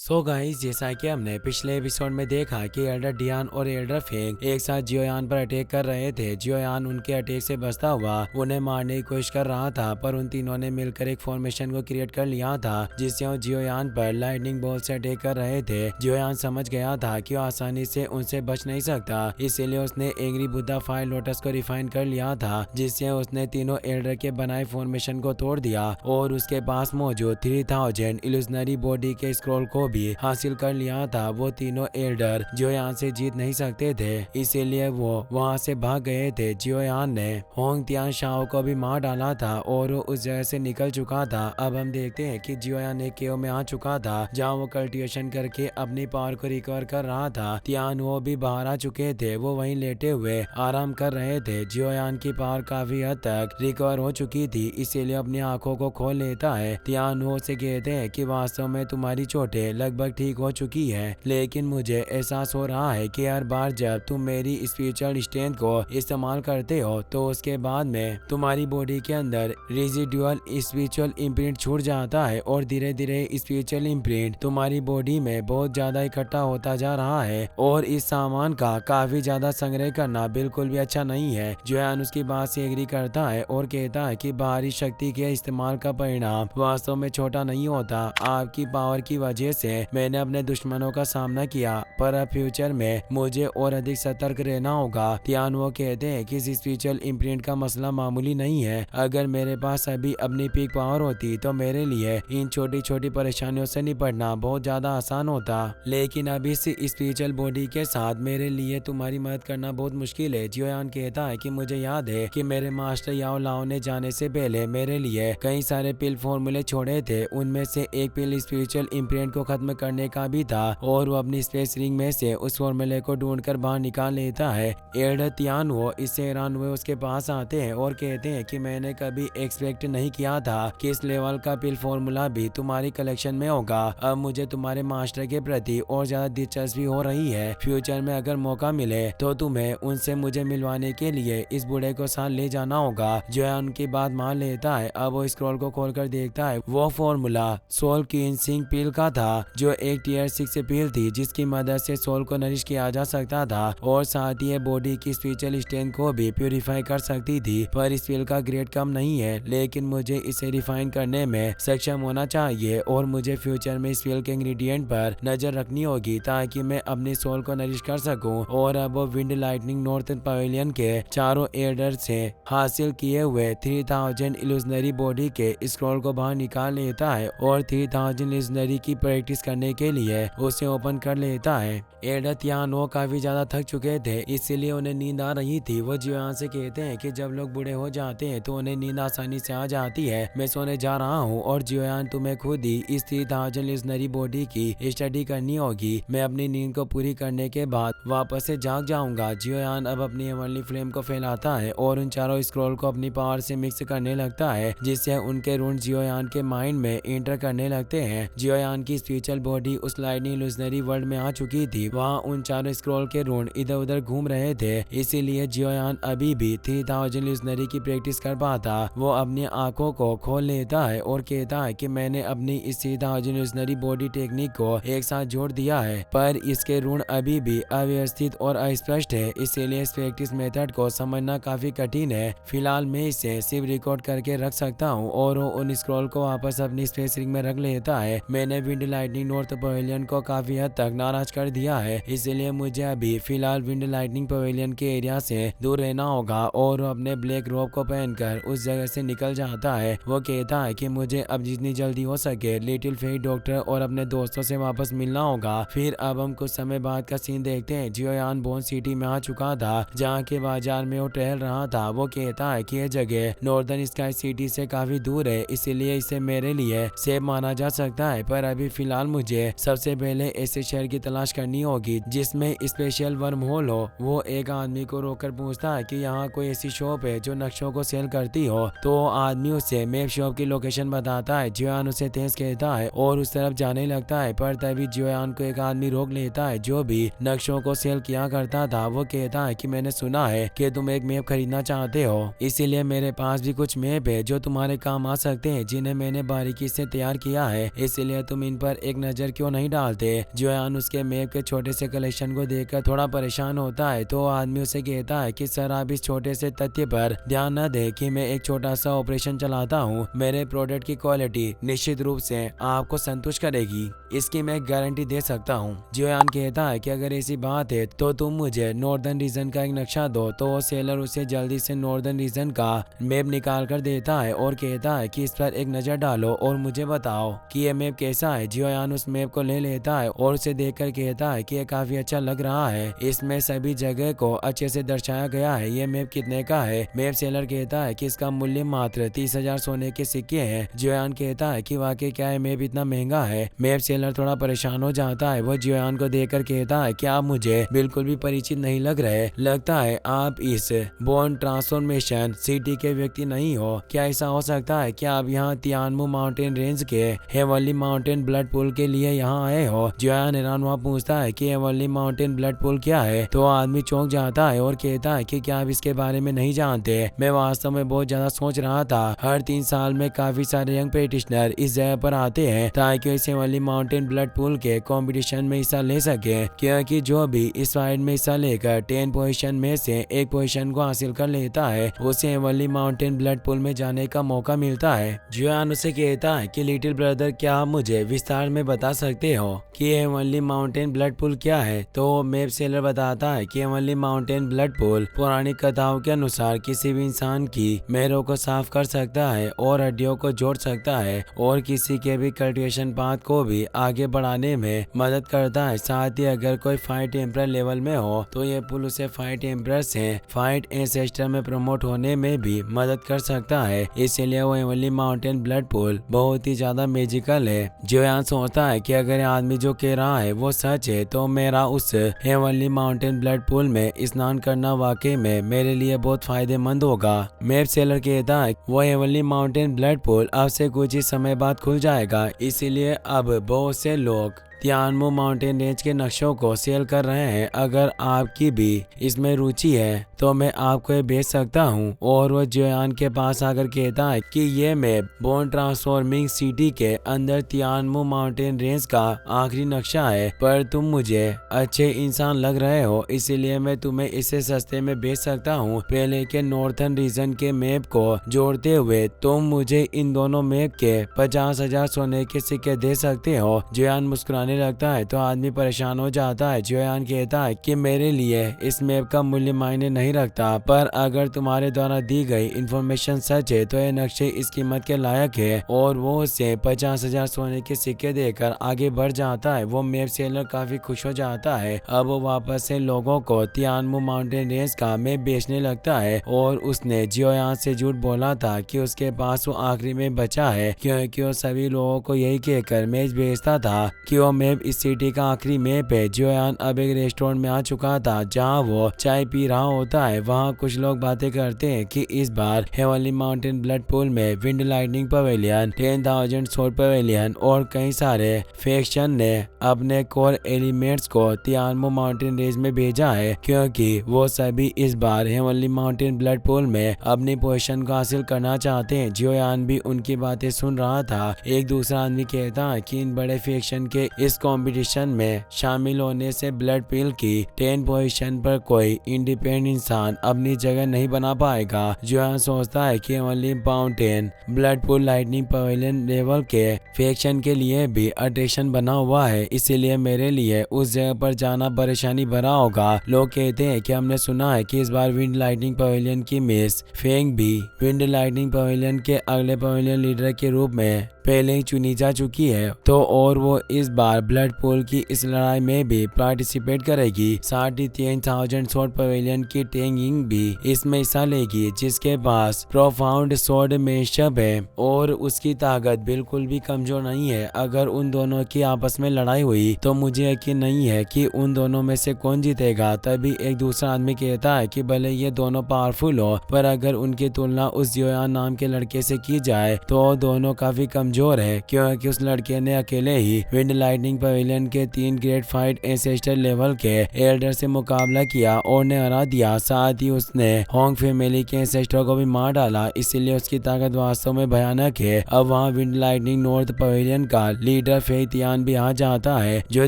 So guys, जैसा कि हमने पिछले एपिसोड में देखा कि एल्डर डियान और एल्डर फेंग एक साथ जियोयान पर अटैक कर रहे थे। जियोयान उनके अटैक से बचता हुआ उन्हें मारने की कोशिश कर रहा था, पर उन तीनों ने मिलकर एक फॉर्मेशन को क्रिएट कर लिया था जिससे वो जियोयान पर लाइटनिंग बॉल से अटैक कर रहे थे। जियोयान समझ गया था कि वो आसानी से उनसे बच नहीं सकता, इसीलिए उसने एंग्री बुद्धा फायर लोटस को रिफाइन कर लिया था, जिससे उसने तीनों एल्डर के बनाए फॉर्मेशन को तोड़ दिया और उसके पास मौजूद 3000 इल्यूजनरी बॉडी के स्क्रॉल को भी हासिल कर लिया था। वो तीनों एल्डर जियोयान से जीत नहीं सकते थे, इसीलिए वो वहां से भाग गए थे। जियोयान ने होंग तियान शाओ को भी मार डाला था और वो उस जगह से निकल चुका था। अब हम देखते हैं कि जियोयान एक केव में आ चुका था जहां वो कल्टिवेशन करके अपनी पावर को रिकवर कर रहा था। तियान वो भी बाहर आ चुके थे, वो वहीं लेटे हुए आराम कर रहे थे। जियोयान की पावर काफी हद तक रिकवर हो चुकी थी, इसीलिए अपनी आंखों को खोल लेता है। तियान वो से कहते हैं कि वास्तव में तुम्हारी चोटें लगभग ठीक हो चुकी है, लेकिन मुझे एहसास हो रहा है कि हर बार जब तुम मेरी स्पिरिचुअल स्ट्रेंथ को इस्तेमाल करते हो तो उसके बाद में तुम्हारी बॉडी के अंदर रेजिडुअल स्पिरिचुअल इम्प्रिंट छूट जाता है और धीरे धीरे स्पिरिचुअल इम्प्रिंट तुम्हारी बॉडी में बहुत ज्यादा इकट्ठा होता जा रहा है और इस सामान का काफी ज्यादा संग्रह करना बिल्कुल भी अच्छा नहीं है। जोयान उसकी बात से एग्री करता है और कहता है कि बाहरी शक्ति के इस्तेमाल का परिणाम वास्तव में छोटा नहीं होता। आपकी पावर की वजह से मैंने अपने दुश्मनों का सामना किया, पर अब फ्यूचर में मुझे और अधिक सतर्क रहना होगा। तियान वो कहते हैं कि स्पिरिचुअल इम्प्रिंट का मसला मामूली नहीं है। अगर मेरे पास अभी अपनी पीक पावर होती तो मेरे लिए इन छोटी छोटी परेशानियों से निपटना बहुत ज्यादा आसान होता, लेकिन अब इस स्पिरिचुअल बॉडी के साथ मेरे लिए तुम्हारी मदद करना बहुत मुश्किल है। जियोयान कहता है कि मुझे याद है कि मेरे मास्टर याओ लाओ ने जाने से पहले मेरे लिए कई सारे पिल फॉर्मूले छोड़े थे। उनमें से एक पिल स्पिरिचुअल इम्प्रिंट को खत्म करने का भी था और वो अपनी स्पेस रिंग में से उस फॉर्मूले को ढूंढकर बाहर निकाल लेता है। एल्डर तियान वो इससे हैरान हुए उसके पास आते हैं और कहते हैं कि मैंने कभी एक्सपेक्ट नहीं किया था कि इस लेवल का पिल फॉर्मूला भी तुम्हारी कलेक्शन में होगा। अब मुझे तुम्हारे मास्टर के प्रति और ज्यादा दिलचस्पी हो रही है। फ्यूचर में अगर मौका मिले तो तुम्हें उनसे मुझे मिलवाने के लिए इस बूढ़े को साथ ले जाना होगा। जो है उनकी बात मान लेता है। अब वो स्क्रॉल को खोलकर देखता है, वो फॉर्मूला सोल क्लींसिंग पिल का था जो एक टीयर 6 पिल थी जिसकी मदद से सोल को नरिश किया जा सकता था और साथ ही बॉडी की स्पिरिचुअल स्ट्रेंथ को भी प्यूरिफाई कर सकती थी। पर इस पिल का ग्रेड कम नहीं है, लेकिन मुझे इसे रिफाइन करने में सक्षम होना चाहिए और मुझे फ्यूचर में इस पिल के इंग्रेडिएंट पर नजर रखनी होगी ताकि मैं अपनी सोल को नरिश कर सकूं। और अब वो विंड लाइटनिंग नॉर्थ पवेलियन के चारों एल्डर से हासिल किए हुए 3000 इल्यूजनरी बॉडी के स्क्रॉल को बाहर निकाल लेता है और 3000 इल्यूजनरी की प्रैक्टिस करने के लिए उसे ओपन कर लेता है। एल्डर तियान वो काफी ज्यादा थक चुके थे, इसीलिए उन्हें नींद आ रही थी। वो जियोयान से कहते हैं कि जब लोग बूढ़े हो जाते हैं तो उन्हें नींद आसानी से आ जाती है। मैं सोने जा रहा हूँ और जियोयान तुम्हें खुद ही इस 3000 इल्यूजनरी बॉडी की स्टडी करनी होगी। मैं अपनी नींद को पूरी करने के बाद वापस से जाग जाऊंगा। जियोयान अब अपनी हेवनली फ्लेम को फैलाता है और उन चारों स्क्रॉल को अपनी पावर से मिक्स करने लगता है, जिससे उनके रून जियोयान के माइंड में एंटर करने लगते हैं। जियोयान की स्पिरिचुअल बॉडी उस लाइटनिंग इल्यूजनरी वर्ल्ड में आ चुकी थी। वहाँ उन चारों स्क्रॉल के रून इधर उधर घूम रहे थे, इसीलिए जियोयान अभी भी 3000 इल्यूजनरी की प्रैक्टिस कर पाता। वो अपनी आंखों को खोल लेता है और कहता है कि मैंने अपनी इस 3000 इल्यूजनरी बॉडी टेक्निक को एक साथ जोड़ दिया है, पर इसके ऋण अभी भी अव्यवस्थित और अस्पष्ट है, इसीलिए इस प्रैक्टिस मेथड को समझना काफी कठिन है। फिलहाल मैं इसे सिर्फ रिकॉर्ड करके रख सकता हूँ। और वो उन स्क्रॉल को वापस अपनी स्पेस रिंग में रख लेता है। मैंने विंड लाइटनिंग नॉर्थ पवेलियन को काफी हद तक नाराज कर दिया है, इसलिए मुझे अभी फिलहाल विंड लाइटनिंग पवेलियन के एरिया से दूर रहना होगा। और वो अपने ब्लैक रोब को पहनकर उस जगह से निकल जाता है। वो कहता है कि मुझे अब जितनी जल्दी हो सके लिटिल फेई डॉक्टर और अपने दोस्तों से वापस मिलना होगा। फिर अब हम कुछ समय बाद का सीन देखते हैं। जियोयान बोन सिटी में आ चुका था जहाँ के बाजार में वो टहल रहा था। वो कहता है कि यह जगह नॉर्दर्न स्काई सिटी से काफी दूर है, इसीलिए इसे मेरे लिए सेफ माना जा सकता है। पर अभी फिलहाल मुझे सबसे पहले ऐसे शहर की तलाश करनी होगी जिसमें स्पेशल वर्म होल हो। वो एक आदमी को रोककर पूछता है कि यहाँ कोई ऐसी शॉप है जो नक्शों को सेल करती हो, तो आदमी उसे मैप शॉप की लोकेशन बताता है। जियोयान उसे तेज कहता है और उस तरफ जाने लगता है, पर तभी जियोयान को एक आदमी रोक लेता है जो भी नक्शों को सेल किया करता था। वो कहता है कि मैंने सुना है कि तुम एक मैप खरीदना चाहते हो, इसीलिए मेरे पास भी कुछ मैप है जो तुम्हारे काम आ सकते हैं, जिन्हें मैंने बारीकी से तैयार किया है, इसलिए तुम इन पर एक नजर क्यों नहीं डालते। जियोयान उसके मैप के छोटे से कलेक्शन को देखकर थोड़ा परेशान होता है तो आदमी उसे कहता है कि सर आप इस छोटे से तथ्य पर ध्यान न दें कि मैं एक छोटा सा ऑपरेशन चलाता हूँ। मेरे प्रोडक्ट की क्वालिटी निश्चित रूप से आपको संतुष्ट करेगी, इसकी मैं गारंटी दे सकता हूँ। जियोयान कहता है कि अगर ऐसी बात है तो तुम मुझे नॉर्दर्न रीजन का एक नक्शा दो। तो वो सेलर उसे जल्दी से नॉर्दर्न रीजन का मैप निकाल कर देता है और कहता है कि इस पर एक नजर डालो और मुझे बताओ कि ये मैप कैसा है। जियोयान उस मैप को ले लेता है और उसे देखकर कहता है कि ये काफी अच्छा लग रहा है, इसमें सभी जगह को अच्छे से दर्शाया गया है। ये मैप कितने का है? मैप सेलर कहता है कि इसका मूल्य मात्र 30,000 सोने के सिक्के हैं। जियोयान कहता है कि वाकई क्या ये मैप इतना महंगा है? मैप सेलर थोड़ा परेशान हो जाता है। वो जियोयान को देखकर कहता है कि आप मुझे बिल्कुल भी परिचित नहीं लग रहे, लगता है आप इस बोन ट्रांसफॉर्मेशन सिटी के व्यक्ति नहीं हो। क्या ऐसा हो सकता है कि आप यहाँ तियानमू माउंटेन रेंज के हेवनली माउंटेन ब्लड पूल के लिए यहाँ आए हो? जियोयान हैरान हुआ पूछता है कि हेवनली माउंटेन ब्लड पूल क्या है? तो आदमी चौंक जाता है और कहता है कि क्या आप इसके बारे में नहीं जानते? मैं वास्तव में बहुत ज्यादा सोच रहा था। हर 3 साल में काफी सारे यंग प्रैक्टिशनर इस जगह पर आते हैं ताकि इस हेवनली माउंटेन ब्लड पूल के कंपटीशन में हिस्सा ले सके, क्योंकि जो भी इस फाइट में हिस्सा लेकर 10 पोजीशन में से एक पोजीशन को हासिल कर लेता है उसे हेवनली माउंटेन ब्लड पूल में जाने का मौका मिलता है। जियोयान उसे कहता है कि लिटिल ब्रदर क्या आप मुझे विस्तार में बता सकते हो कि हेवनली माउंटेन ब्लड पूल क्या है? तो मैप सेलर बताता है कि हेवनली माउंटेन ब्लड पूल पुरानी कथाओं के अनुसार किसी भी इंसान की मेरों को साफ कर सकता है और हड्डियों को जोड़ सकता है और किसी के भी कल्टिवेशन पाथ को भी आगे बढ़ाने में मदद करता है। साथ ही अगर कोई फाइट एम्परर लेवल में हो तो ये पुल उसे फाइट एम्परर से फाइट एंसेस्टर में प्रमोट होने में भी मदद कर सकता है। इसीलिए वो हेवनली माउंटेन ब्लड पूल बहुत ही ज्यादा मैजिकल है। जियोयान सोचता है कि अगर आदमी जो कह रहा है वो सच है तो मेरा उस हेवनली माउंटेन ब्लड पूल में स्नान करना वाकई में मेरे लिए बहुत फायदेमंद होगा। मैप सेलर कहता है वो हेवनली माउंटेन ब्लड पूल अब से कुछ ही समय बाद खुल जाएगा, इसीलिए अब बहुत से लोग तियानमू माउंटेन रेंज के नक्शों को सेल कर रहे हैं। अगर आपकी भी इसमें रुचि है तो मैं आपको ये बेच सकता हूँ। और वो जियोयान के पास आकर कहता है कि ये मैप बोन ट्रांसफॉर्मिंग सिटी के अंदर तियानमू माउंटेन रेंज का आखिरी नक्शा है, पर तुम मुझे अच्छे इंसान लग रहे हो इसीलिए मैं तुम्हें इसे सस्ते में बेच सकता हूँ। पहले के नॉर्थर्न रीजन के मैप को जोड़ते हुए तुम मुझे इन दोनों मैप के 50,000 सोने के सिक्के दे सकते हो। जियोयान मुस्कुराने लगता है तो आदमी परेशान हो जाता है। जियोयान कहता है कि मेरे लिए इस मैप का मूल्य मायने नहीं रखता, पर अगर तुम्हारे द्वारा दी गई इंफॉर्मेशन सच है तो ये नक्शे इस कीमत के लायक है। और वो उसे 50,000 सोने के सिक्के देकर आगे बढ़ जाता है। वो मैप सेलर काफी खुश हो जाता है। अब वो वापस से लोगों को तियानमू माउंटेन रेंज का मैप बेचने लगता है और उसने जियोयान से झूठ बोला था कि उसके पास वो आखिरी में बचा है, क्योंकि वो सभी लोगों को यही कहकर मैच बेचता था कि वो मैप इस सिटी का आखिरी मैप है। जियोयान अब एक रेस्टोरेंट में आ चुका था जहाँ वो चाय पी रहा होता है। वहाँ कुछ लोग बातें करते हैं कि इस बार हेवनली माउंटेन ब्लड पूल में wind lightning pavilion, 10,000 sword pavilion और कई सारे फैक्शन ने अपने कोर एलिमेंट्स को तियानमू माउंटेन रेंज में भेजा है, क्योंकि वो सभी इस बार हेवनली माउंटेन ब्लड पूल में अपनी पोजीशन को हासिल करना चाहते हैं। जियोयान भी उनकी बातें सुन रहा था। एक दूसरा आदमी कहता है कि इन बड़े फैक्शन के इस कंपटीशन में शामिल होने से ब्लड पूल की 10 पोजीशन पर कोई इंडिपेंडेंट इंसान अपनी जगह नहीं बना पाएगा। जियोयान सोचता है कि heavenly mountain blood pool lightning pavilion level के फैक्शन के लिए भी अट्रैक्शन बना हुआ है, इसीलिए मेरे लिए उस जगह पर जाना परेशानी भरा होगा। लोग कहते हैं कि हमने सुना है कि इस बार विंड लाइटनिंग पवेलियन की मिस फेंग भी विंड लाइटनिंग पवेलियन के अगले पवेलियन लीडर के रूप में पहले ही चुनी जा चुकी है, तो और वो इस बार ब्लड पूल की इस लड़ाई में भी पार्टिसिपेट करेगी। साथ ही 10,000 सोर्ड पवेलियन की टेंगिंग भी इसमें हिस्सा लेगी, जिसके पास प्रोफाउंड सोर्ड मेशअप है और उसकी ताकत बिल्कुल भी कमजोर नहीं है। अगर उन दोनों की आपस में लड़ाई हुई तो मुझे यकीन नहीं है कि उन दोनों में से कौन जीतेगा। तभी एक दूसरा आदमी कहता है कि भले ये दोनों पावरफुल हो, पर अगर उनकी तुलना उस जियोयान नाम के लड़के से की जाए तो दोनों काफी कमजोर है, क्योंकि उस लड़के ने अकेले ही विंड लाइटनिंग लाइटनिंग पवेलियन के 3 ग्रेट फाइट एंसेस्टर लेवल के एल्डर से मुकाबला किया और ने हरा दिया। साथ ही उसने होंग फैमिली के एंसेस्टर को भी मार डाला, इसीलिए उसकी ताकत वास्तव में भयानक है। अब वहाँ विंड लाइटनिंग नॉर्थ पवेलियन का लीडर फेई तियान भी आ जाता है, जो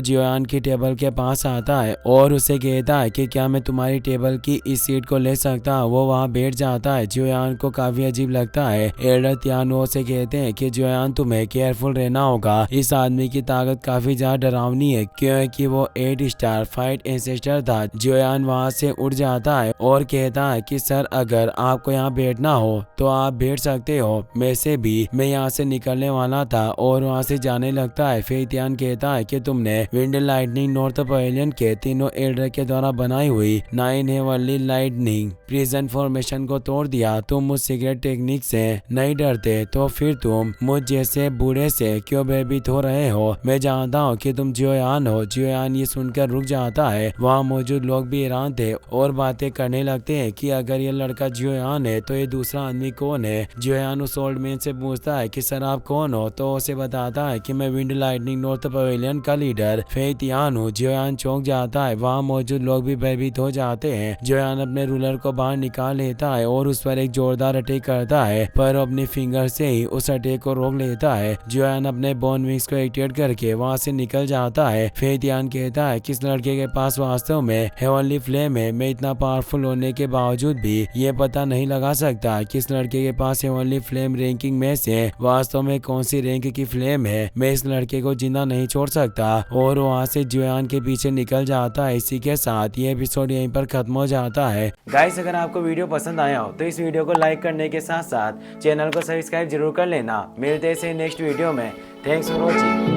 जियोयान की टेबल के पास आता है और उसे कहता है कि क्या मैं तुम्हारी टेबल की इस सीट को ले सकता हूँ। वो वहाँ बैठ जाता है। जियोयान को काफी अजीब लगता है। एल्डर तियान से कहते हैं कि जियोयान तुम्हें केयरफुल रहना होगा, इस आदमी की ताकत काफी ज्यादा डरावनी है क्योंकि वो 8 स्टार फाइट एंसेस्टर था। जियोयान वहाँ से उड़ जाता है और कहता है कि सर अगर आपको यहाँ बैठना हो तो आप बैठ सकते हो, मैं यहाँ से निकलने वाला था और वहाँ से जाने लगता है। फेई तियान कहता है कि तुमने विंड लाइटनिंग नॉर्थ पवेलियन के तीनों एल्डर के द्वारा बनाई हुई 9 हेवनली लाइटनिंग प्रिजन फॉर्मेशन को तोड़ दिया। तुम मुझ सीक्रेट टेक्निक से नहीं डरते तो फिर तुम मुझ जैसे बूढ़े से क्यों भयभीत हो रहे हो। मैं जानता हूँ कि तुम जियोयान हो। जियोयान ये सुनकर रुक जाता है। वहाँ मौजूद लोग भी हैरान थे और बातें करने लगते हैं कि अगर ये लड़का जियोयान है तो ये दूसरा आदमी कौन है। जियोयान उस ओल्ड मैन से पूछता है कि सर आप कौन हो, तो उसे बताता है कि मैं विंड लाइटनिंग नॉर्थ पवेलियन का लीडर फेई तियान हूँ। जियोयान चौंक जाता है। वहाँ मौजूद लोग भी भयभीत हो जाते हैं। जियोयान अपने रूलर को बाहर निकाल लेता है और उस पर एक जोरदार अटैक करता है, पर अपने फिंगर से ही उस अटैक को रोक लेता है। जियोयान अपने बोन विंग्स को एक्टिवेट करके वहाँ से निकल जाता है। फेई तियान कहता है कि इस लड़के के पास वास्तव में हेवनली फ्लेम है। मैं इतना पावरफुल होने के बावजूद भी ये पता नहीं लगा सकता कि इस लड़के के पास हेवनली फ्लेम रैंकिंग में से वास्तव में कौन सी रैंक की फ्लेम है। मैं इस लड़के को जिंदा नहीं छोड़ सकता और वहाँ से जियोयान के पीछे निकल जाता है। इसी के साथ ये एपिसोड यहीं पर खत्म हो जाता है। गाइस अगर आपको वीडियो पसंद आया हो तो इस वीडियो को लाइक करने के साथ साथ चैनल को सब्सक्राइब जरूर कर लेना। मिलते हैं नेक्स्ट वीडियो में। Thanks for watching.